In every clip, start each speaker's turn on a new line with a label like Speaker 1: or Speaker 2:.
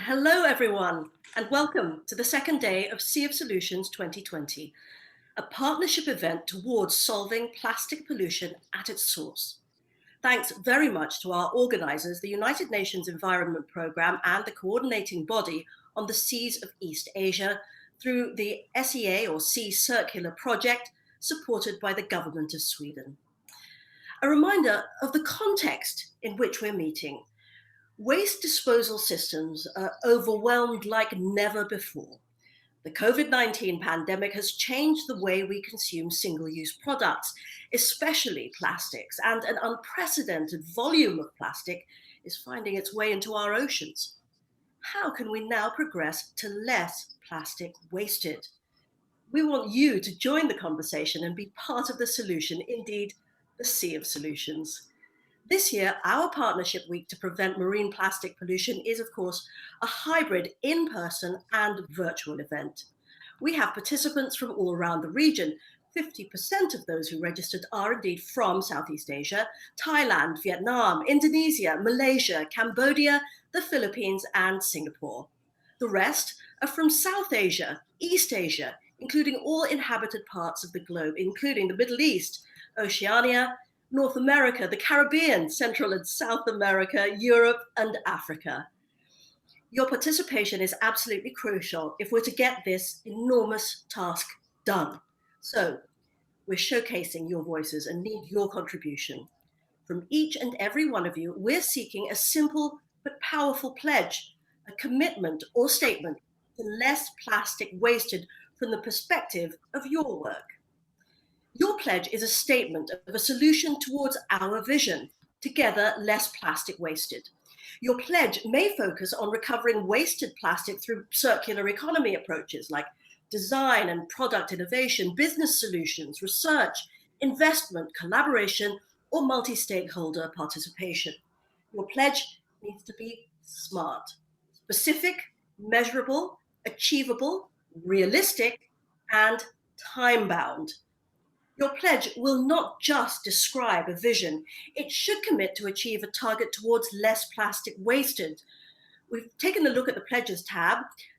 Speaker 1: Hello, everyone, and welcome to the second day of Sea of Solutions 2020, a partnership event towards solving plastic pollution at its source. Thanks very much to our organisers, the United Nations Environment Programme and the coordinating body on the seas of East Asia through the SEA or Sea Circular project supported by the government of Sweden. A reminder of the context in which we're meeting. Waste disposal systems are overwhelmed like never before. The COVID-19 pandemic has changed the way we consume single-use products, especially plastics, and an unprecedented volume of plastic is finding its way into our oceans. How can we now progress to less plastic wasted? We want you to join the conversation and be part of the solution, indeed, the Sea of Solutions. This year, our partnership week to prevent marine plastic pollution is, of course, a hybrid in-person and virtual event. We have participants from all around the region. 50% of those who registered are indeed from Southeast Asia, Thailand, Vietnam, Indonesia, Malaysia, Cambodia, the Philippines, and Singapore. The rest are from South Asia, East Asia, including all inhabited parts of the globe, including the Middle East, Oceania, North America, the Caribbean, Central and South America, Europe, and Africa. Your participation is absolutely crucial if we're to get this enormous task done. So we're showcasing your voices and need your contribution. From each and every one of you, we're seeking a simple but powerful pledge, a commitment or statement to less plastic wasted from the perspective of your work. Your pledge is a statement of a solution towards our vision, together less plastic wasted. Your pledge may focus on recovering wasted plastic through circular economy approaches like design and product innovation, business solutions, research, investment, collaboration, or multi-stakeholder participation. Your pledge needs to be smart, specific, measurable, achievable, realistic, and time-bound. Your pledge will not just describe a vision, it should commit to achieve a target towards less plastic wasted. We've taken a look at the Pledges tab,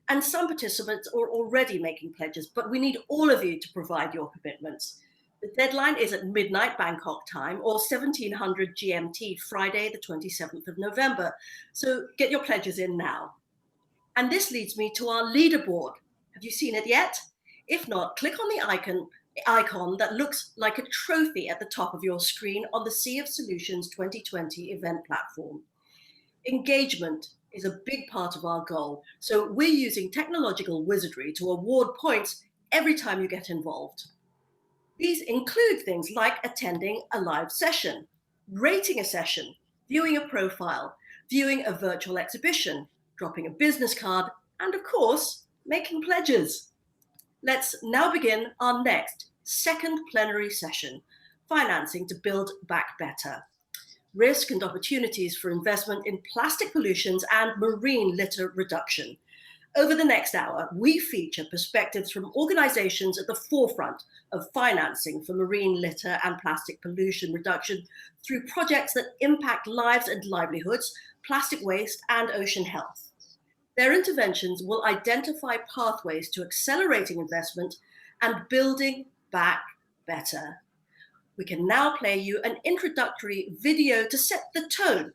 Speaker 1: and some participants are already making pledges, but we need all of you to provide your commitments. The deadline is at midnight Bangkok time, or 1700 GMT, Friday, the 27th of November. So get your pledges in now. And this leads me to our leaderboard. Have you seen it yet? If not, click on the icon that looks like a trophy at the top of your screen on the Sea of Solutions 2020 event platform. Engagement is a big part of our goal, so we're using technological wizardry to award points every time you get involved. These include things like attending a live session, rating a session, viewing a profile, viewing a virtual exhibition, dropping a business card, and of course, making pledges. Let's now begin our next, second plenary session, Financing to Build Back Better. Risk and opportunities for investment in plastic pollutions and marine litter reduction. Over the next hour, we feature perspectives from organizations at the forefront of financing for marine litter and plastic pollution reduction through projects that impact lives and livelihoods, plastic waste, and ocean health. Their interventions will identify pathways to accelerating investment and building back better. We can now play you an introductory video to set the tone.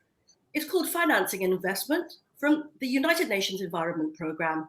Speaker 1: It's called Financing and Investment from the United Nations Environment Programme.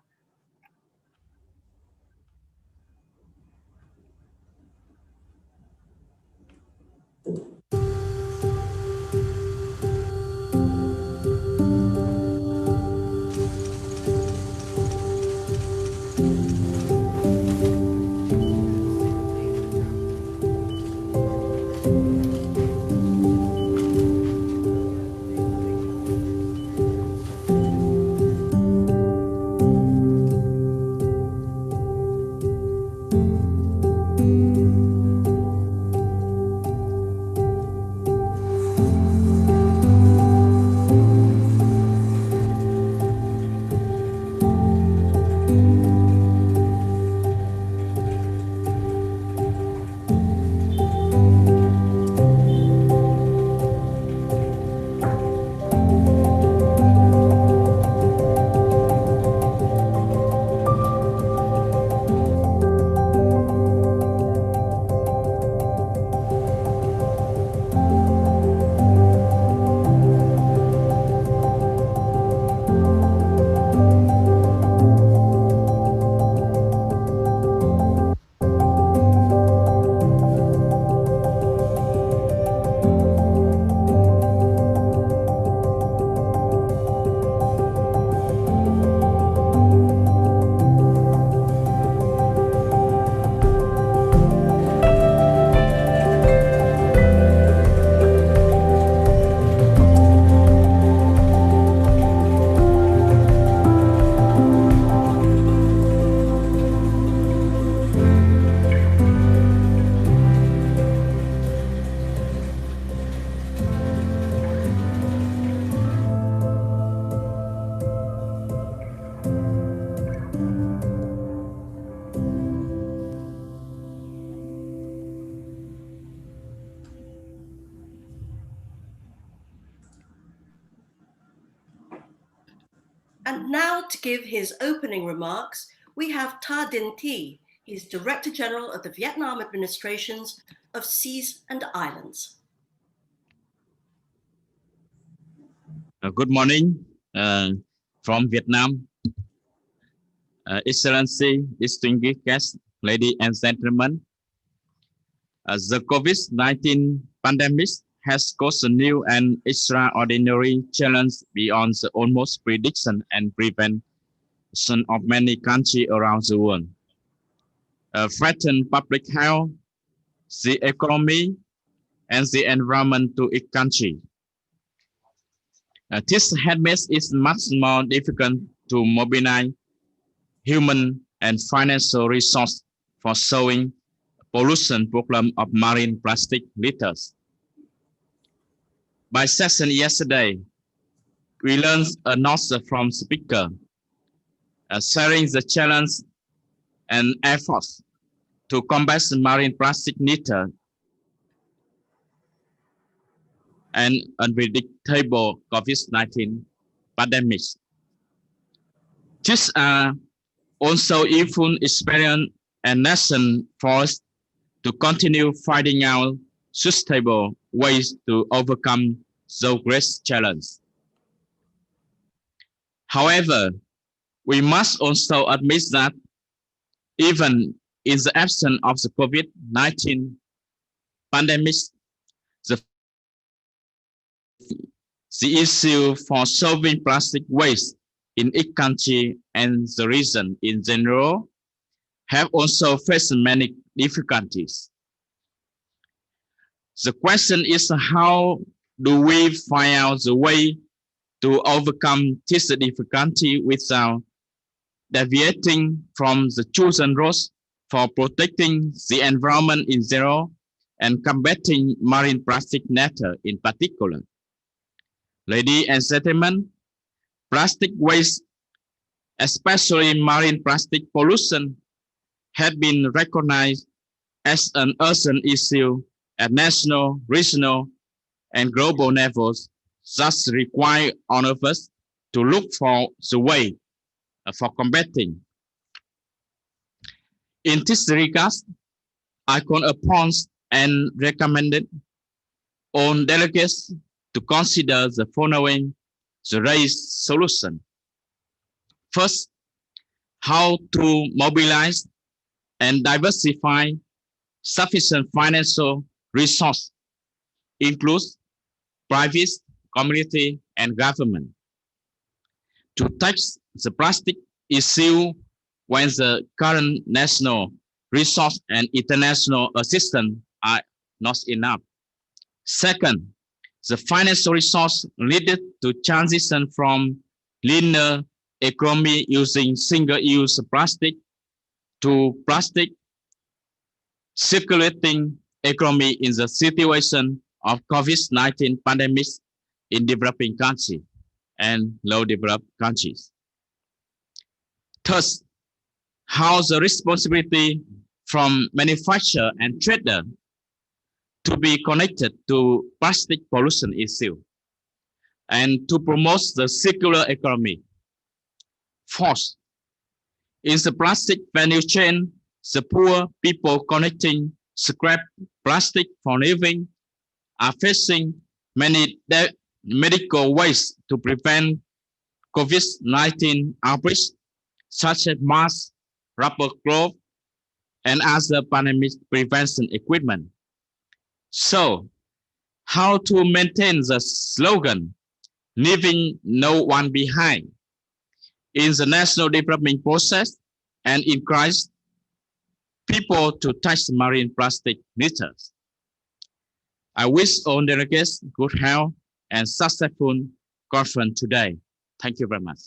Speaker 1: And now to give his opening remarks, we have Ta Dinh Thi. He's Director General of the Vietnam Administrations of Seas and Islands.
Speaker 2: Good morning from Vietnam. Excellency, distinguished guests, ladies and gentlemen. The COVID-19 pandemic has caused a new and extraordinary challenge beyond the almost prediction and prevention of many countries around the world. Threaten public health, the economy, and the environment to each country. This has made it much more difficult to mobilize human and financial resources for solving pollution problem of marine plastic litters. By session yesterday, we learned a note from speaker sharing the challenge and efforts to combat marine plastic litter and unpredictable COVID-19 pandemic. These are also useful experience and lesson for us to continue finding out sustainable ways to overcome those great challenges. However, we must also admit that even in the absence of the COVID-19 pandemic, the issue for solving plastic waste in each country and the region in general have also faced many difficulties. The question is, how do we find out the way to overcome this difficulty without deviating from the chosen routes for protecting the environment in general and combating marine plastic litter in particular? Ladies and gentlemen, plastic waste, especially marine plastic pollution, have been recognized as an urgent issue at national, regional, and global levels, thus require all of us to look for the way for combating. In this regard, I call upon and recommended all delegates to consider the following the raised solution. First, how to mobilize and diversify sufficient financial resources, includes private, community, and government, to tackle the plastic issue when the current national resource and international assistance are not enough. Second, the financial resource needed to transition from linear economy using single-use plastic to plastic circulating economy in the situation of COVID-19 pandemic in developing countries and low-developed countries. Third, how the responsibility from manufacturer and trader to be connected to plastic pollution issue and to promote the circular economy. Fourth, in the plastic value chain, the poor people connecting scrap plastic for living are facing many medical ways to prevent COVID-19 outbreaks, such as masks, rubber gloves, and other pandemic prevention equipment. So, how to maintain the slogan, leaving no one behind, in the national development process and encourage people to touch marine plastic litters? I wish all delegates good health and successful conference today. Thank you very much.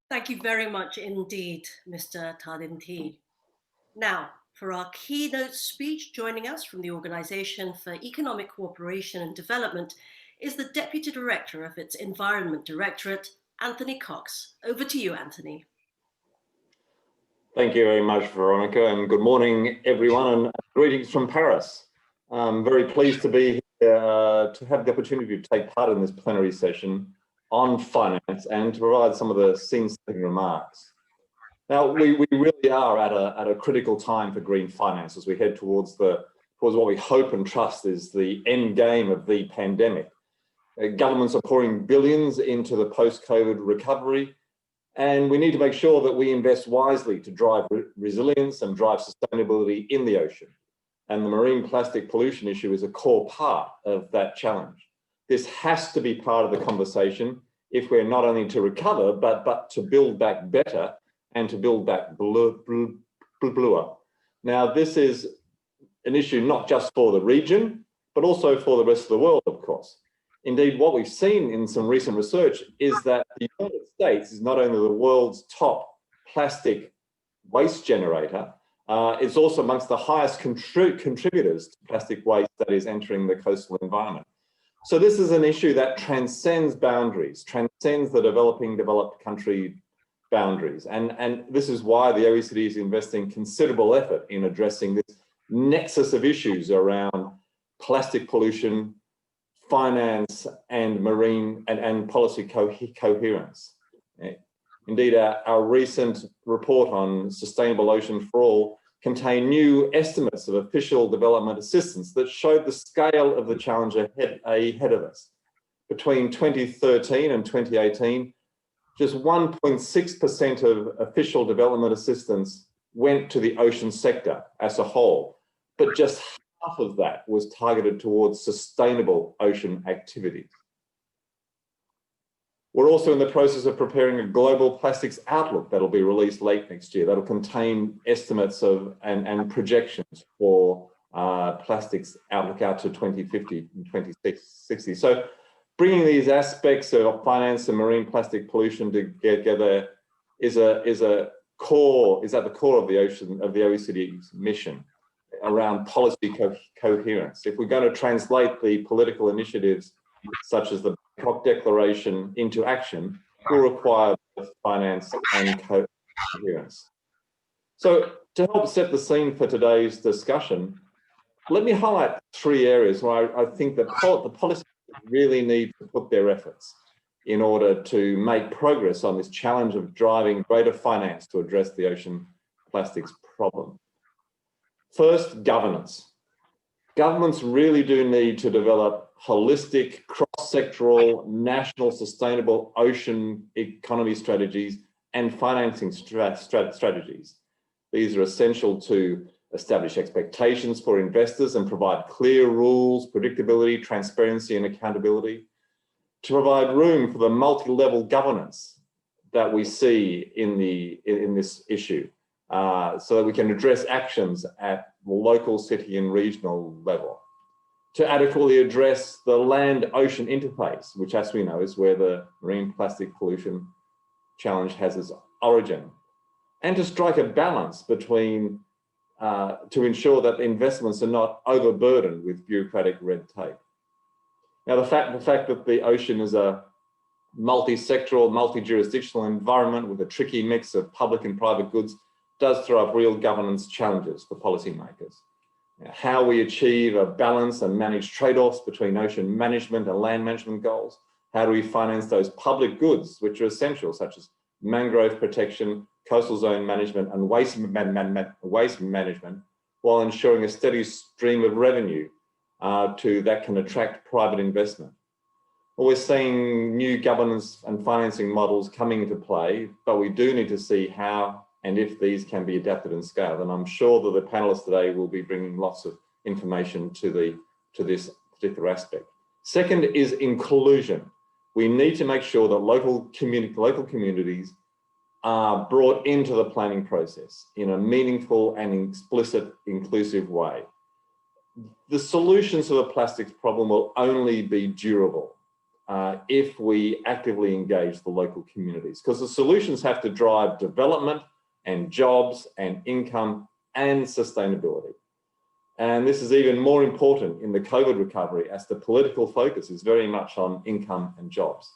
Speaker 1: Thank you very much indeed, Mr. Ta Dinh Thi. Now, for our keynote speech, joining us from the Organization for Economic Cooperation and Development is the Deputy Director of its Environment Directorate, Anthony Cox. Over to you, Anthony.
Speaker 3: Thank you very much, Veronica, and good morning, everyone, and greetings from Paris. I'm very pleased to be to have the opportunity to take part in this plenary session on finance and to provide some of the scene-setting remarks. Now, we really are at a critical time for green finance as we head towards what we hope and trust is the end game of the pandemic. Governments are pouring billions into the post-COVID recovery, and we need to make sure that we invest wisely to drive resilience and drive sustainability in the ocean. And the marine plastic pollution issue is a core part of that challenge. This has to be part of the conversation if we're not only to recover, but to build back better and to build back bluer. Now, this is an issue not just for the region, but also for the rest of the world, of course. Indeed, what we've seen in some recent research is that the United States is not only the world's top plastic waste generator, it's also amongst the highest contributors to plastic waste that is entering the coastal environment. So this is an issue that transcends boundaries, transcends the developed country boundaries. And this is why the OECD is investing considerable effort in addressing this nexus of issues around plastic pollution, finance, and marine and policy coherence. Indeed, our recent report on Sustainable Ocean for All contained new estimates of official development assistance that showed the scale of the challenge ahead of us. Between 2013 and 2018, just 1.6% of official development assistance went to the ocean sector as a whole, but just half of that was targeted towards sustainable ocean activities. We're also in the process of preparing a global plastics outlook that'll be released late next year. That'll contain estimates of and projections for plastics outlook out to 2050 and 2060. So bringing these aspects of finance and marine plastic pollution together is at the core of the OECD's mission around policy coherence. If we're going to translate the political initiatives such as the Bangkok Declaration into action, will require both finance and coherence. So to help set the scene for today's discussion, let me highlight three areas where I think that the policy really need to put their efforts in order to make progress on this challenge of driving greater finance to address the ocean plastics problem. First, governance. Governments really do need to develop holistic, cross-sectoral, national sustainable ocean economy strategies and financing strategies. These are essential to establish expectations for investors and provide clear rules, predictability, transparency, and accountability, to provide room for the multi-level governance that we see in this issue, so that we can address actions at the local, city, and regional level, to adequately address the land-ocean interface, which, as we know, is where the marine plastic pollution challenge has its origin, and to strike a balance between to ensure that the investments are not overburdened with bureaucratic red tape. Now, the fact that the ocean is a multi-sectoral, multi-jurisdictional environment with a tricky mix of public and private goods does throw up real governance challenges for policymakers. How we achieve a balance and manage trade-offs between ocean management and land management goals. How do we finance those public goods which are essential, such as mangrove protection, coastal zone management, and waste management, while ensuring a steady stream of revenue that can attract private investment. Well, we're seeing new governance and financing models coming into play, but we do need to see how and if these can be adapted and scaled. And I'm sure that the panelists today will be bringing lots of information to this particular aspect. Second is inclusion. We need to make sure that local communities are brought into the planning process in a meaningful and explicit, inclusive way. The solutions to the plastics problem will only be durable if we actively engage the local communities, because the solutions have to drive development and jobs and income and sustainability. And this is even more important in the COVID recovery, as the political focus is very much on income and jobs.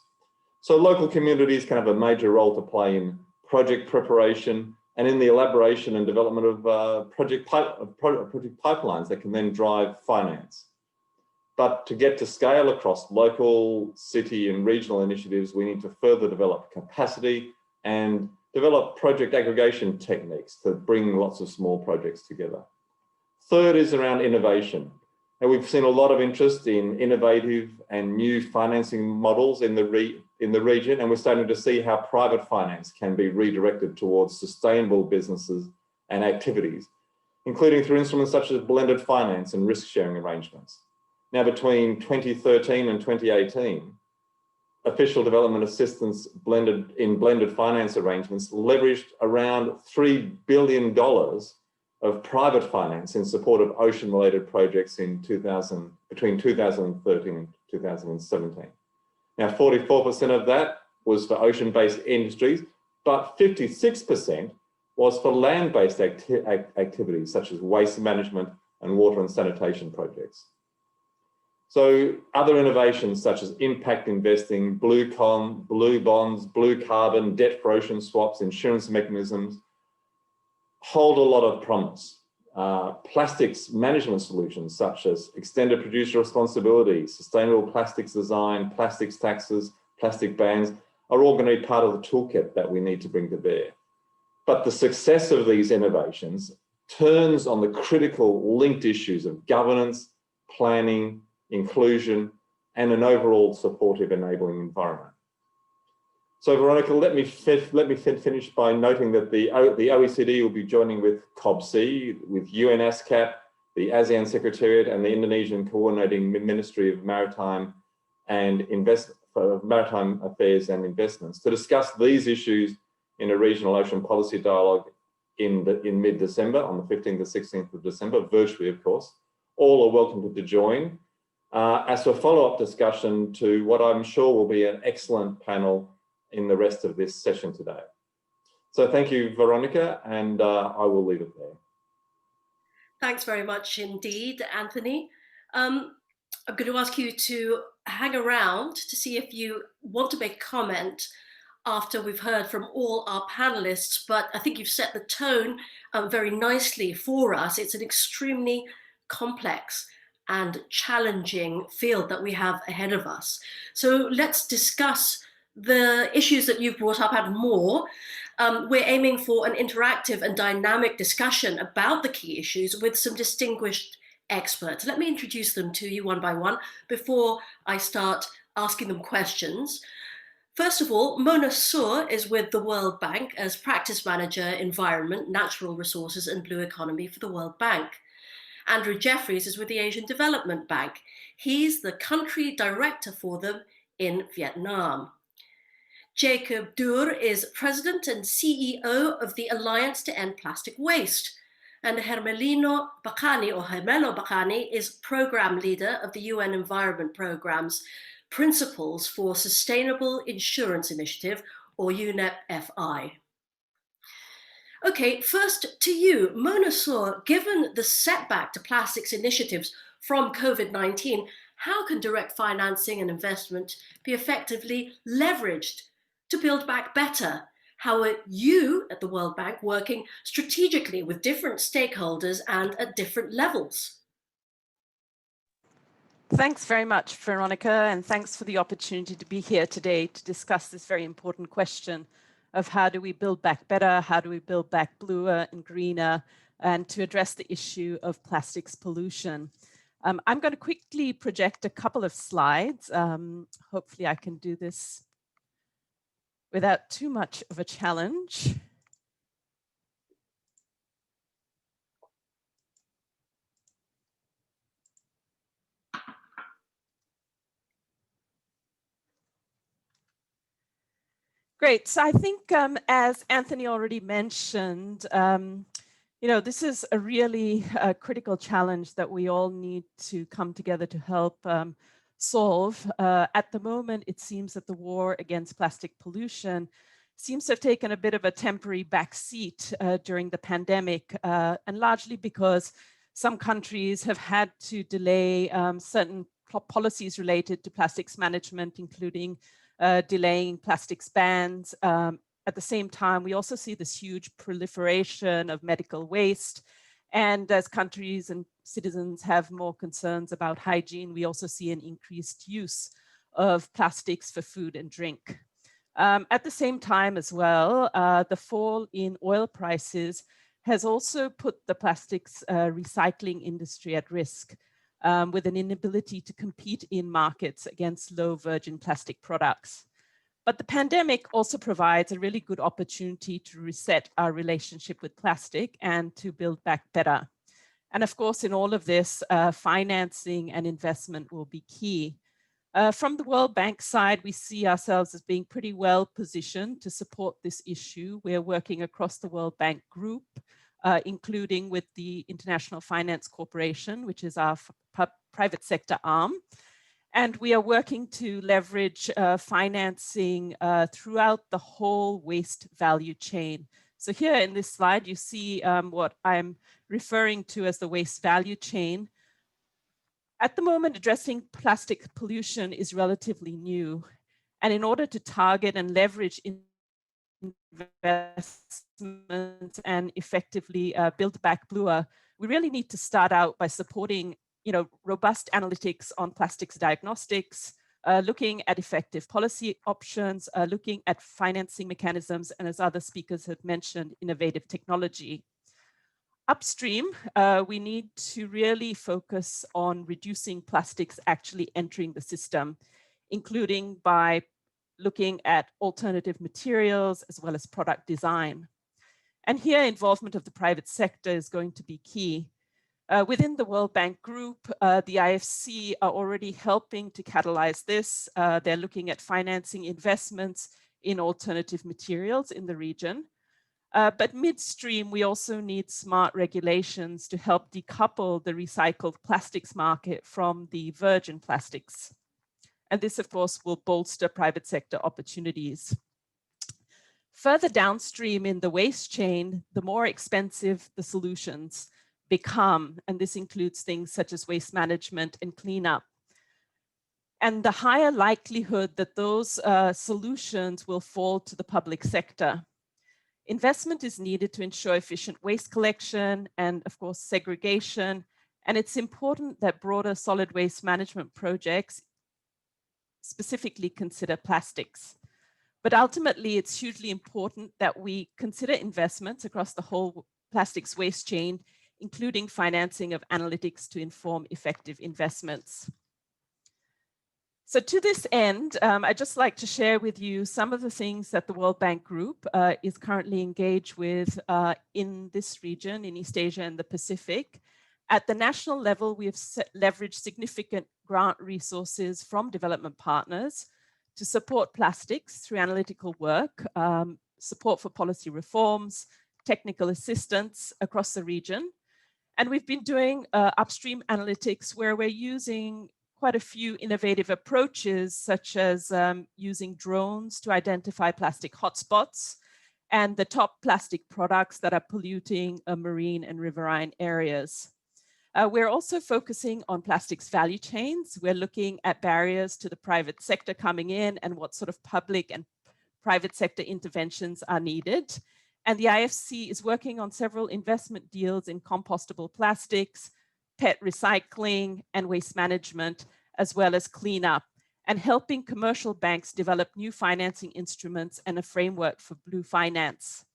Speaker 3: So local communities can have a major role to play in project preparation and in the elaboration and development of project pipelines that can then drive finance. But to get to scale across local, city and regional initiatives, we need to further develop capacity and develop project aggregation techniques to bring lots of small projects together. Third is around innovation. And we've seen a lot of interest in innovative and new financing models in the region, and we're starting to see how private finance can be redirected towards sustainable businesses and activities, including through instruments such as blended finance and risk-sharing arrangements. Now, between 2013 and 2018, official development assistance blended finance arrangements leveraged around $3 billion of private finance in support of ocean-related projects in between 2013 and 2017. Now, 44% of that was for ocean-based industries, but 56% was for land-based activities such as waste management and water and sanitation projects. So other innovations such as impact investing, blue bonds, blue carbon, debt for ocean swaps, insurance mechanisms, hold a lot of promise. Plastics management solutions such as extended producer responsibility, sustainable plastics design, plastics taxes, plastic bans are all going to be part of the toolkit that we need to bring to bear. But the success of these innovations turns on the critical linked issues of governance, planning, inclusion, and an overall supportive enabling environment. So Veronica, let me finish by noting that the OECD will be joining with COBC, with UN ASCAP, the ASEAN Secretariat, and the Indonesian Coordinating Ministry of Maritime Affairs and Investments to discuss these issues in a regional ocean policy dialogue in mid-December, on the 15th to 16th of December, virtually, of course. All are welcome to join as a follow-up discussion to what I'm sure will be an excellent panel in the rest of this session today. So thank you, Veronica, and I will leave it there.
Speaker 1: Thanks very much indeed, Anthony. I'm going to ask you to hang around to see if you want to make comment after we've heard from all our panelists, but I think you've set the tone very nicely for us. It's an extremely complex and challenging field that we have ahead of us. So let's discuss the issues that you've brought up and more. We're aiming for an interactive and dynamic discussion about the key issues with some distinguished experts. Let me introduce them to you one by one before I start asking them questions. First of all, Mona Sur is with the World Bank as Practice Manager, Environment, Natural Resources and Blue Economy for the World Bank. Andrew Jeffries is with the Asian Development Bank. He's the Country Director for them in Vietnam. Jacob Dur is President and CEO of the Alliance to End Plastic Waste. And Hermelino Bacani is Program Leader of the UN Environment Programme's Principles for Sustainable Insurance Initiative, or UNEP-FI. Okay, first to you, Mona Sur, given the setback to plastics initiatives from COVID-19, how can direct financing and investment be effectively leveraged to build back better? How are you at the World Bank working strategically with different stakeholders and at different levels?
Speaker 4: Thanks very much, Veronica, and thanks for the opportunity to be here today to discuss this very important question of how do we build back better, how do we build back bluer and greener, and to address the issue of plastics pollution. I'm going to quickly project a couple of slides. Hopefully I can do this without too much of a challenge. Great. So I think, as Anthony already mentioned, this is a really critical challenge that we all need to come together to help solve. At the moment, it seems that the war against plastic pollution seems to have taken a bit of a temporary backseat during the pandemic, and largely because some countries have had to delay certain policies related to plastics management, including delaying plastics bans. At the same time, we also see this huge proliferation of medical waste And as countries and citizens have more concerns about hygiene, we also see an increased use of plastics for food and drink. At the same time as well, the fall in oil prices has also put the plastics recycling industry at risk, with an inability to compete in markets against low virgin plastic products. But the pandemic also provides a really good opportunity to reset our relationship with plastic and to build back better. And of course, in all of this, financing and investment will be key. From the World Bank side, we see ourselves as being pretty well positioned to support this issue. We're working across the World Bank group, including with the International Finance Corporation, which is our private sector arm. And we are working to leverage financing throughout the whole waste value chain. So here in this slide, you see what I'm referring to as the waste value chain. At the moment, addressing plastic pollution is relatively new. And in order to target and leverage investments and effectively build back bluer, we really need to start out by supporting robust analytics on plastics diagnostics, looking at effective policy options, looking at financing mechanisms, and as other speakers have mentioned, innovative technology. Upstream, we need to really focus on reducing plastics actually entering the system, including by looking at alternative materials as well as product design. And here, involvement of the private sector is going to be key. Within the World Bank Group, the IFC are already helping to catalyze this. They're looking at financing investments in alternative materials in the region. But midstream, we also need smart regulations to help decouple the recycled plastics market from the virgin plastics. And this, of course, will bolster private sector opportunities. Further downstream in the waste chain, the more expensive the solutions become, and this includes things such as waste management and cleanup. And the higher likelihood that those solutions will fall to the public sector. Investment is needed to ensure efficient waste collection and, of course, segregation. And it's important that broader solid waste management projects specifically consider plastics. But ultimately, it's hugely important that we consider investments across the whole plastics waste chain, including financing of analytics to inform effective investments. So to this end, I'd just like to share with you some of the things that the World Bank Group is currently engaged with in this region, in East Asia and the Pacific. At the national level, we have leveraged significant grant resources from development partners to support plastics through analytical work, support for policy reforms, technical assistance across the region. And we've been doing upstream analytics where we're using quite a few innovative approaches, such as using drones to identify plastic hotspots and the top plastic products that are polluting marine and riverine areas. We're also focusing on plastics value chains. We're looking at barriers to the private sector coming in and what sort of public and private sector interventions are needed. And the IFC is working on several investment deals in compostable plastics, PET recycling, and waste management, as well as cleanup, and helping commercial banks develop new financing instruments and a framework for blue finance.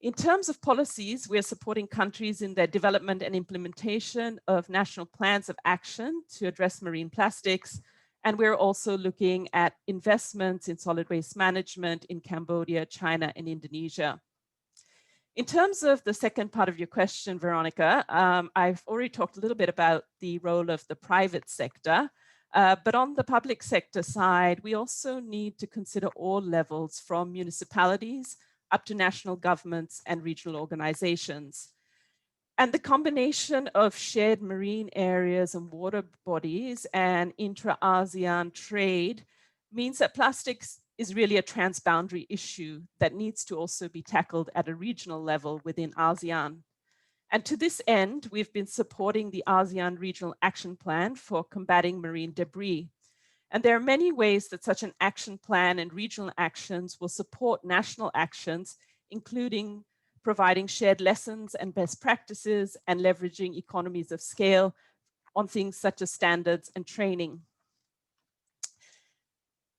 Speaker 4: In terms of policies, we are supporting countries in their development and implementation of national plans of action to address marine plastics. And we're also looking at investments in solid waste management in Cambodia, China, and Indonesia. In terms of the second part of your question, Veronica, I've already talked a little bit about the role of the private sector, but on the public sector side, we also need to consider all levels from municipalities up to national governments and regional organizations. And the combination of shared marine areas and water bodies and intra-ASEAN trade means that plastics is really a transboundary issue that needs to also be tackled at a regional level within ASEAN. And to this end, we've been supporting the ASEAN Regional Action Plan for combating marine debris. And there are many ways that such an action plan and regional actions will support national actions, including providing shared lessons and best practices, and leveraging economies of scale on things such as standards and training.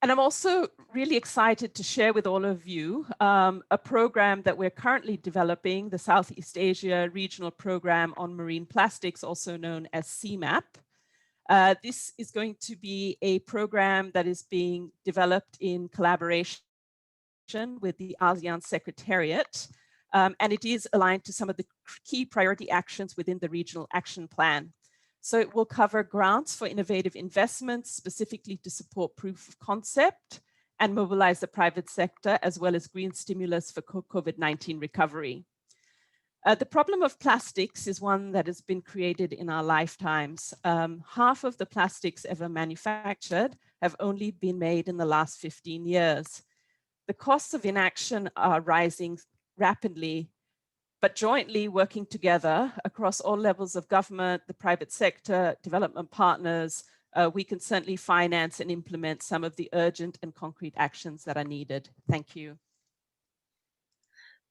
Speaker 4: And I'm also really excited to share with all of you a program that we're currently developing, the Southeast Asia Regional Program on Marine Plastics, also known as CMAP. This is going to be a program that is being developed in collaboration with the ASEAN Secretariat, and it is aligned to some of the key priority actions within the Regional Action Plan. So it will cover grants for innovative investments, specifically to support proof of concept and mobilize the private sector, as well as green stimulus for COVID-19 recovery. The problem of plastics is one that has been created in our lifetimes. Half of the plastics ever manufactured have only been made in the last 15 years. The costs of inaction are rising rapidly, but jointly working together across all levels of government, the private sector, development partners, we can certainly finance and implement some of the urgent and concrete actions that are needed. Thank you.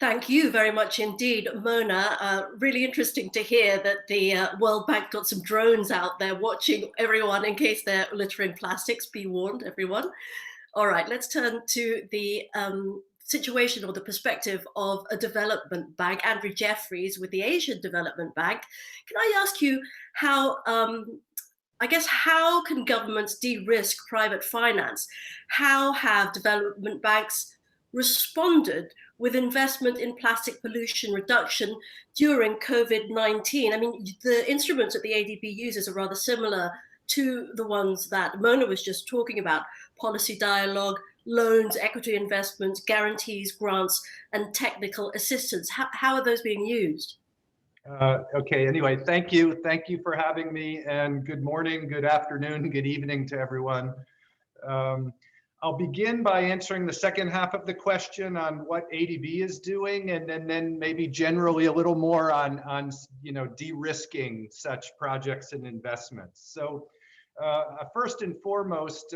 Speaker 1: Thank you very much indeed, Mona. Really interesting to hear that the World Bank got some drones out there watching everyone in case they're littering plastics. Be warned, everyone. All right, let's turn to the situation or the perspective of a development bank, Andrew Jeffries with the Asian Development Bank. Can I ask you how, how can governments de-risk private finance? How have development banks responded with investment in plastic pollution reduction during COVID-19? I mean, the instruments that the ADB uses are rather similar to the ones that Mona was just talking about: policy dialogue, loans, equity investments, guarantees, grants, and technical assistance. How are those being used?
Speaker 5: Okay, anyway, thank you. Thank you for having me, and good morning, good afternoon, good evening to everyone. I'll begin by answering the second half of the question on what ADB is doing, and then maybe generally a little more on de-risking such projects and investments. So first and foremost,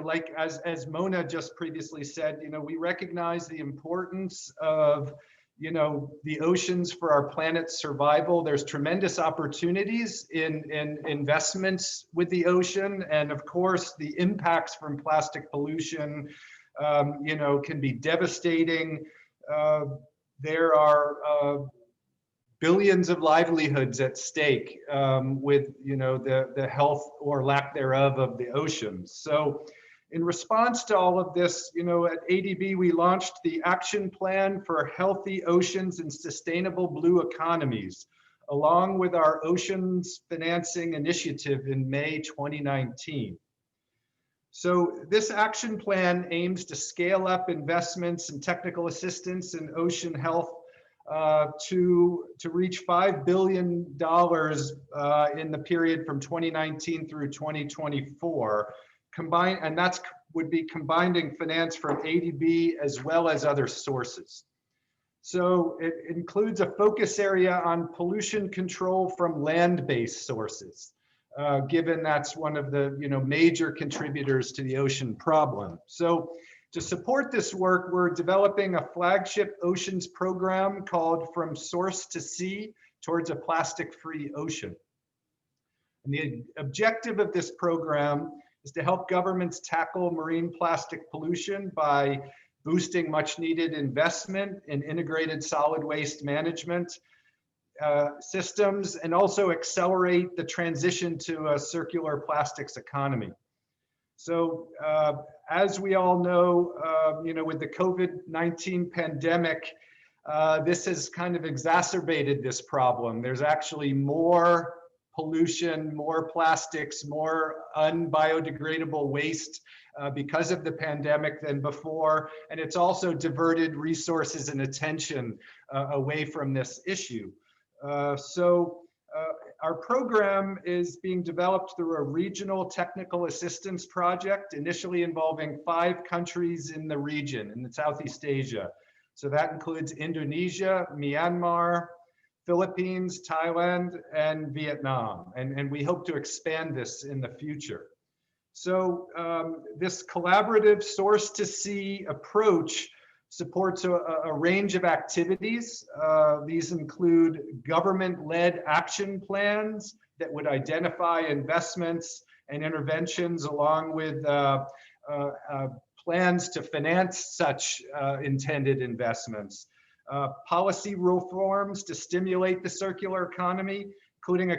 Speaker 5: like as Mona just previously said, we recognize the importance of the oceans for our planet's survival. There's tremendous opportunities in investments with the ocean, and of course the impacts from plastic pollution can be devastating. There are billions of livelihoods at stake with the health or lack thereof of the oceans. So in response to all of this, at ADB, we launched the Action Plan for Healthy Oceans and Sustainable Blue Economies, along with our Oceans Financing Initiative in May 2019. So this action plan aims to scale up investments and technical assistance in ocean health to reach $5 billion in the period from 2019 through 2024. And that would be combining finance from ADB as well as other sources. So it includes a focus area on pollution control from land-based sources, given that's one of the major contributors to the ocean problem. So to support this work, we're developing a flagship oceans program called From Source to Sea Towards a Plastic-Free Ocean. And the objective of this program is to help governments tackle marine plastic pollution by boosting much needed investment in integrated solid waste management systems, and also accelerate the transition to a circular plastics economy. So as we all know, with the COVID-19 pandemic, this has kind of exacerbated this problem. There's actually more pollution, more plastics, more unbiodegradable waste because of the pandemic than before. And it's also diverted resources and attention away from this issue. Our program is being developed through a regional technical assistance project, initially involving 5 countries in the region, in Southeast Asia. So that includes Indonesia, Myanmar, Philippines, Thailand, and Vietnam. And we hope to expand this in the future. So this collaborative source to sea approach supports a range of activities. These include government-led action plans that would identify investments and interventions, along with plans to finance such intended investments. Policy reforms to stimulate the circular economy, including a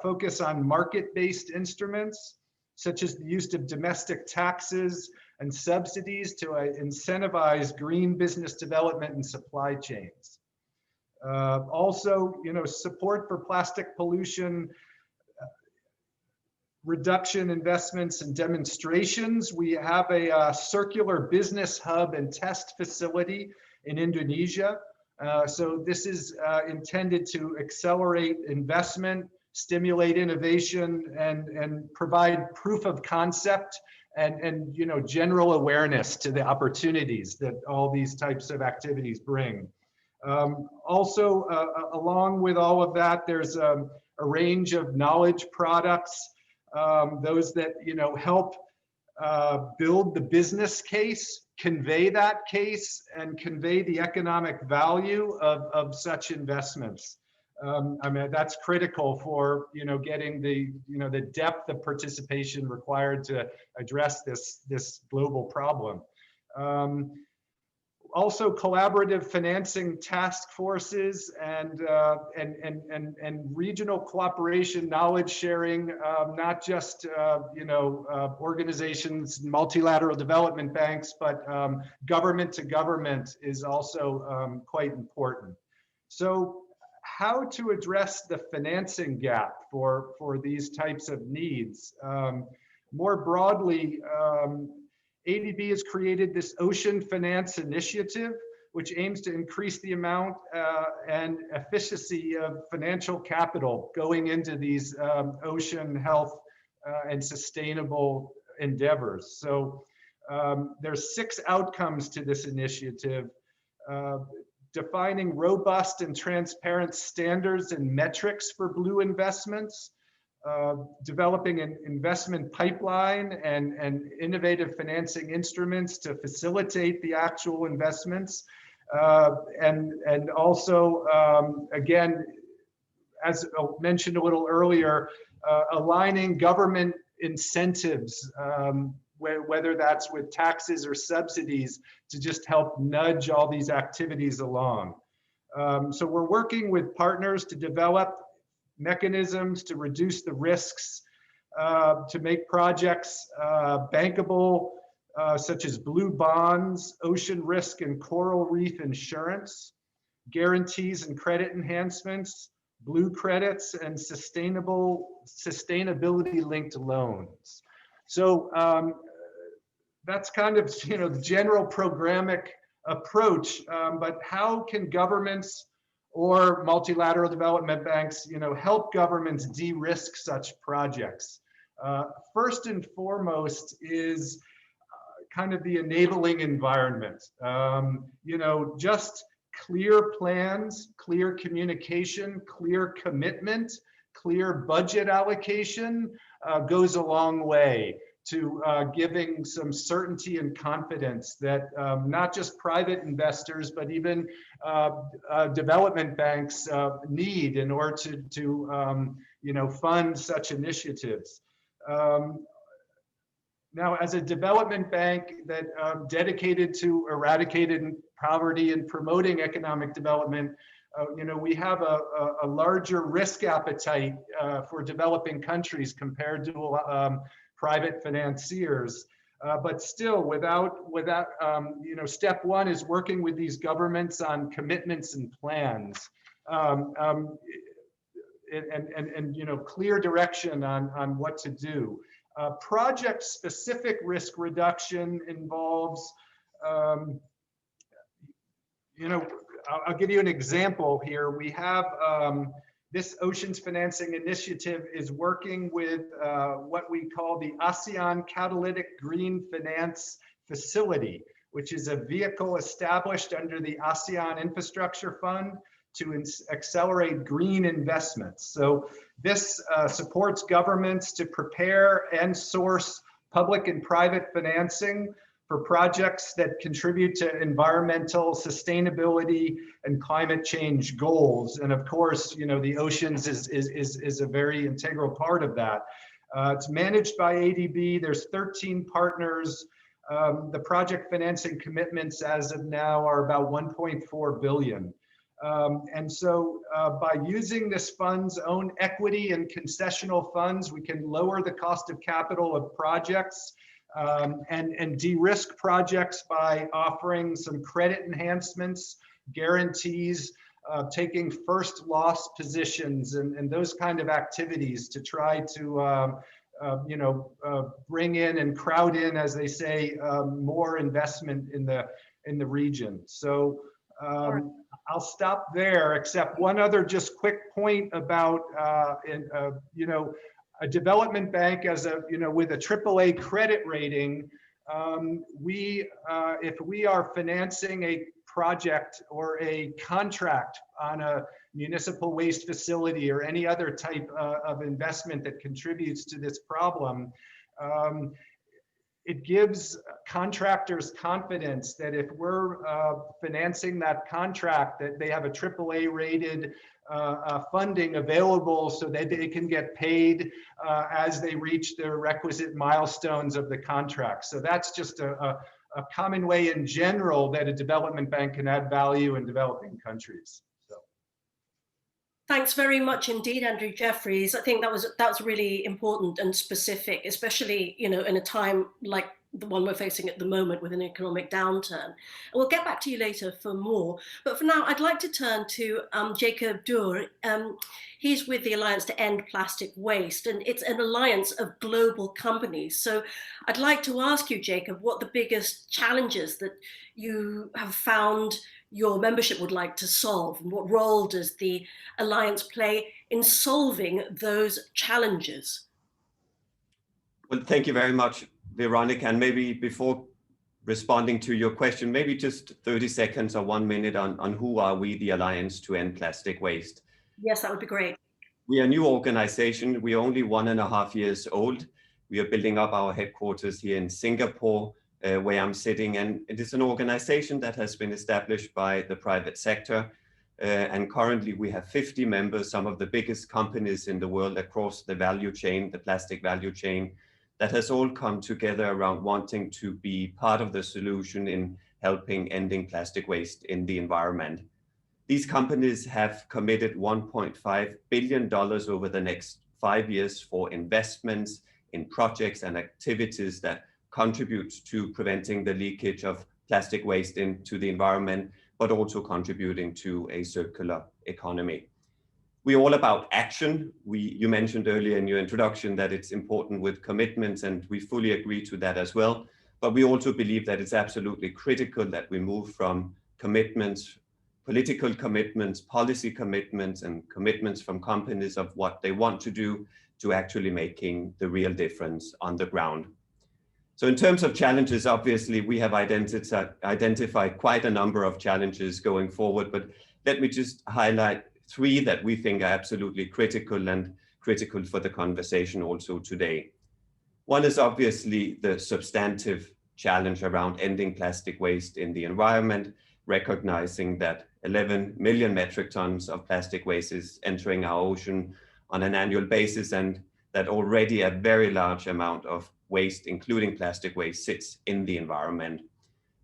Speaker 5: focus on market-based instruments, such as the use of domestic taxes and subsidies to incentivize green business development and supply chains. Also, support for plastic pollution reduction investments and demonstrations. We have a circular business hub and test facility in Indonesia. So this is intended to accelerate investment, stimulate innovation, and provide proof of concept and general awareness to the opportunities that all these types of activities bring. Also, along with all of that, there's a range of knowledge products, those that help build the business case, convey that case, and convey the economic value of such investments. I mean, that's critical for getting the depth of participation required to address this global problem. Also, collaborative financing task forces and regional cooperation, knowledge sharing, not just organizations, multilateral development banks, but government to government is also quite important. So, how to address the financing gap for these types of needs? More broadly, ADB has created this Ocean Finance Initiative, which aims to increase the amount and efficiency of financial capital going into these ocean health and sustainable endeavors. So there's 6 outcomes to this initiative: defining robust and transparent standards and metrics for blue investments, developing an investment pipeline and innovative financing instruments to facilitate the actual investments, and also, again, as mentioned a little earlier, aligning government incentives, whether that's with taxes or subsidies, to just help nudge all these activities along. So we're working with partners to develop mechanisms to reduce the risks, to make projects bankable, such as blue bonds, ocean risk and coral reef insurance, guarantees and credit enhancements, blue credits, and sustainability linked loans. So that's kind of the general programmatic approach, but how can governments or multilateral development banks help governments de-risk such projects? First and foremost is kind of the enabling environment. Just clear plans, clear communication, clear commitment, clear budget allocation goes a long way to giving some certainty and confidence that not just private investors, but even development banks need in order to fund such initiatives. Now, as a development bank that dedicated to eradicating poverty and promoting economic development, we have a larger risk appetite for developing countries compared to private financiers, but still, step one is working with these governments on commitments and plans, and clear direction on what to do. Project-specific risk reduction involves, I'll give you an example here. We have this Oceans Financing Initiative is working with what we call the Asean Catalytic Green Finance Facility, which is a vehicle established under the ASEAN Infrastructure Fund to accelerate green investments. So this supports governments to prepare and source public and private financing for projects that contribute to environmental sustainability and climate change goals. And of course, you know, the oceans is a very integral part of that. It's managed by ADB. There's 13 partners. The project financing commitments as of now are about 1.4 billion. And so by using this fund's own equity and concessional funds, we can lower the cost of capital of projects and de-risk projects by offering some credit enhancements, guarantees, taking first loss positions and those kind of activities to try to bring in and crowd in, as they say, more investment in the region. So I'll stop there, except one other just quick point about a development bank as a with a AAA credit rating. If we are financing a project or a contract on a municipal waste facility or any other type of investment that contributes to this problem, it gives contractors confidence that if we're financing that contract, that they have a AAA rated funding available so that they can get paid as they reach the requisite milestones of the contract. So that's just a common way in general that a development bank can add value in developing countries. So.
Speaker 1: Thanks very much indeed, Andrew Jeffries. I think that was really important and specific, especially in a time like the one we're facing at the moment with an economic downturn. And we'll get back to you later for more. But for now, I'd like to turn to Jacob Duhr. He's with the Alliance to End Plastic Waste, and it's an alliance of global companies. So I'd like to ask you, Jacob, what the biggest challenges that you have found your membership would like to solve, and what role does the Alliance play in solving those challenges?
Speaker 6: Well, thank you very much, Veronica. And maybe before responding to your question, maybe just 30 seconds or 1 minute on who are we, the Alliance to End Plastic Waste.
Speaker 1: Yes, that would be great.
Speaker 6: We are a new organization. We are only 1.5 years old. We are building up our headquarters here in Singapore, where I'm sitting. And it is an organization that has been established by the private sector. And currently we have 50 members, some of the biggest companies in the world across the value chain, the plastic value chain, that has all come together around wanting to be part of the solution in helping ending plastic waste in the environment. These companies have committed $1.5 billion over the next 5 years for investments in projects and activities that contribute to preventing the leakage of plastic waste into the environment, but also contributing to a circular economy. We're all about action. You mentioned earlier in your introduction that it's important with commitments, and we fully agree to that as well. But we also believe that it's absolutely critical that we move from commitments, political commitments, policy commitments, and commitments from companies of what they want to do to actually making the real difference on the ground. So in terms of challenges, obviously, we have identified quite a number of challenges going forward, but let me just highlight 3 that we think are absolutely critical and critical for the conversation also today. One is obviously the substantive challenge around ending plastic waste in the environment, recognizing that 11 million metric tons of plastic waste is entering our ocean on an annual basis, and that already a very large amount of waste, including plastic waste, sits in the environment.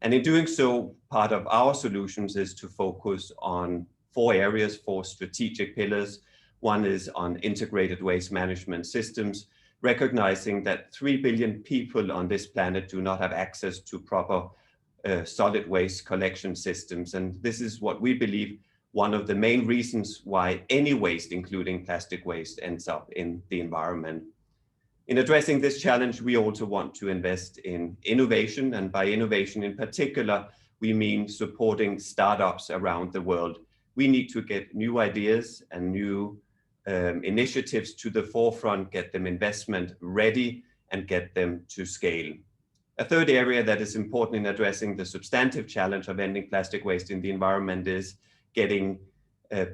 Speaker 6: And in doing so, part of our solutions is to focus on 4 areas, 4 strategic pillars. One is on integrated waste management systems, recognizing that 3 billion people on this planet do not have access to proper solid waste collection systems. And this is what we believe one of the main reasons why any waste, including plastic waste, ends up in the environment. In addressing this challenge, we also want to invest in innovation. And by innovation in particular, we mean supporting startups around the world. We need to get new ideas and new initiatives to the forefront, get them investment ready, and get them to scale. A third area that is important in addressing the substantive challenge of ending plastic waste in the environment is getting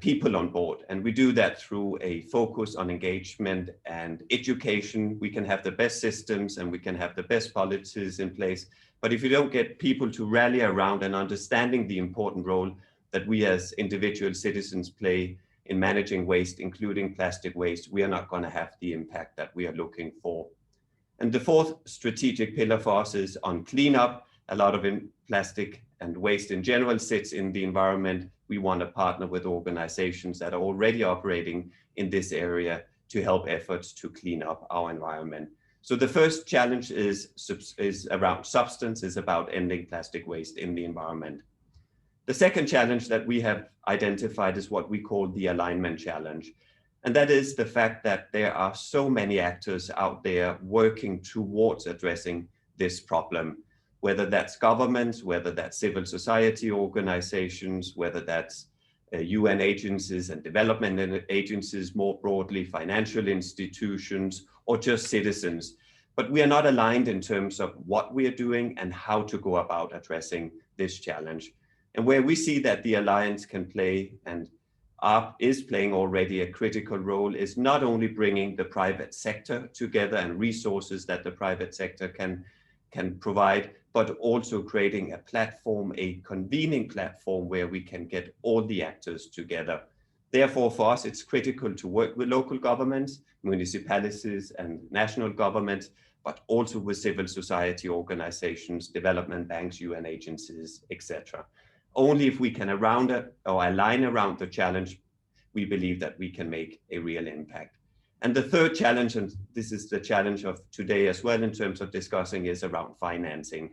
Speaker 6: people on board. And we do that through a focus on engagement and education. We can have the best systems and we can have the best policies in place, But if you don't get people to rally around and understanding the important role that we as individual citizens play in managing waste, including plastic waste, we are not going to have the impact that we are looking for. And the fourth strategic pillar for us is on cleanup. A lot of plastic and waste in general sits in the environment. We want to partner with organizations that are already operating in this area to help efforts to clean up our environment. So the first challenge is around substance, is about ending plastic waste in the environment. The second challenge that we have identified is what we call the alignment challenge. And that is the fact that there are so many actors out there working towards addressing this problem, whether that's governments, whether that's civil society organizations, whether that's UN agencies and development agencies more broadly, financial institutions, or just citizens. But we are not aligned in terms of what we are doing and how to go about addressing this challenge. And where we see that the Alliance can play and is playing already a critical role is not only bringing the private sector together and resources that the private sector can provide, but also creating a platform, a convening platform where we can get all the actors together. Therefore, for us, it's critical to work with local governments, municipalities and national governments, but also with civil society organizations, development banks, UN agencies, etc. Only if we can align around the challenge, we believe that we can make a real impact. And the third challenge, and this is the challenge of today as well in terms of discussing, is around financing.